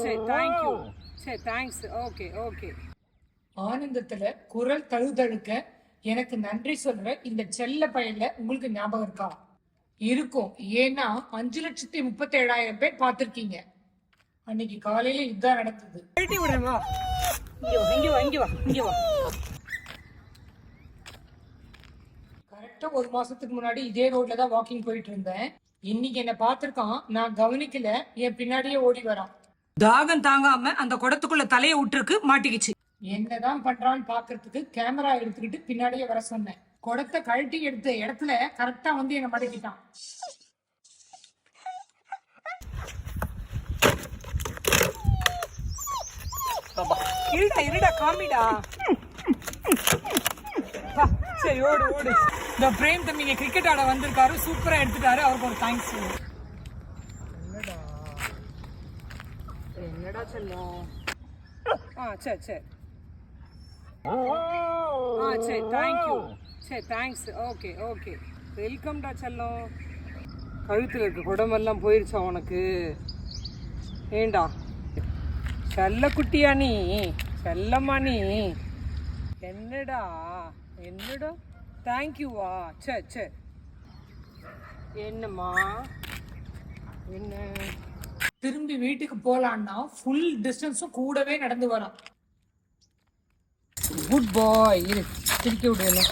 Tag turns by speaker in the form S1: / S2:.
S1: சரி தேங்க்யூ. சரி thanks. Okay okay.
S2: ஆனந்தத்துல குரல் தழுதழுக்க எனக்கு நன்றி சொல்ற இந்த செல்ல பயல உங்களுக்கு ஞாபகம் இருக்கா? இருக்கும். ஏன்னா 5,37,000 பேர் பார்த்திருக்கீங்க. அன்னைக்கு காலையில இதுதான் நடந்தது.
S1: கழட்டி விடுறேன் வா. இங்க வா இங்க வா இங்க வா.
S2: கரெக்டா 1 மாசத்துக்கு முன்னாடி இதே ரோட்ல தான் வாக்கிங் போயிட்டு இருந்தேன். இன்னைக்கு என்ன பார்த்திருக்கான். நான் கவனிக்கல, என் பின்னாடியே ஓடி வரான்.
S1: தாகம் தாங்காம அந்த குடத்துக்குள்ள தலைய விட்டுருக்கு, மாட்டிக்கிச்சு.
S2: என்னதான் பண்றான்னு பாக்குறதுக்கு கேமரா எடுத்துக்கிட்டு பின்னாடியே வர சொன்னேன். குடத்தை கழட்டி எடுத்த இடத்துல கரெக்டா வந்து என்ன மடக்கிட்டான்.
S1: இருடா இருடா காமிடா. சரி ஓடு ஓடு. இந்த பிரேம் தம்பிங்க கிரிக்கெட் ஆட வந்திருக்காரு, சூப்பரா எடுத்துட்டாரு, அவருக்கு ஒரு தேங்க்ஸ். என்னடா செல்லம். சரி சரி. சரி தேங்க்யூ. சரி தேங்க்ஸ். Okay okay. வெல்கம்டா செல்லம். கழுத்தில் இருக்க குடமெல்லாம் போயிருச்சா உனக்கு? ஏண்டா செல்ல குட்டியா நீ? செல்லம்மா நீ? என்னடா என்னடா தேங்க்யூவா? சரி சரி. என்னம்மா என்ன?
S2: திரும்பி வீட்டுக்கு போலான்னா ஃபுல் டிஸ்டன்ஸும் கூடவே நடந்து வரான்.
S1: குட் பாய். இரு திருக்கி விடுவேன்.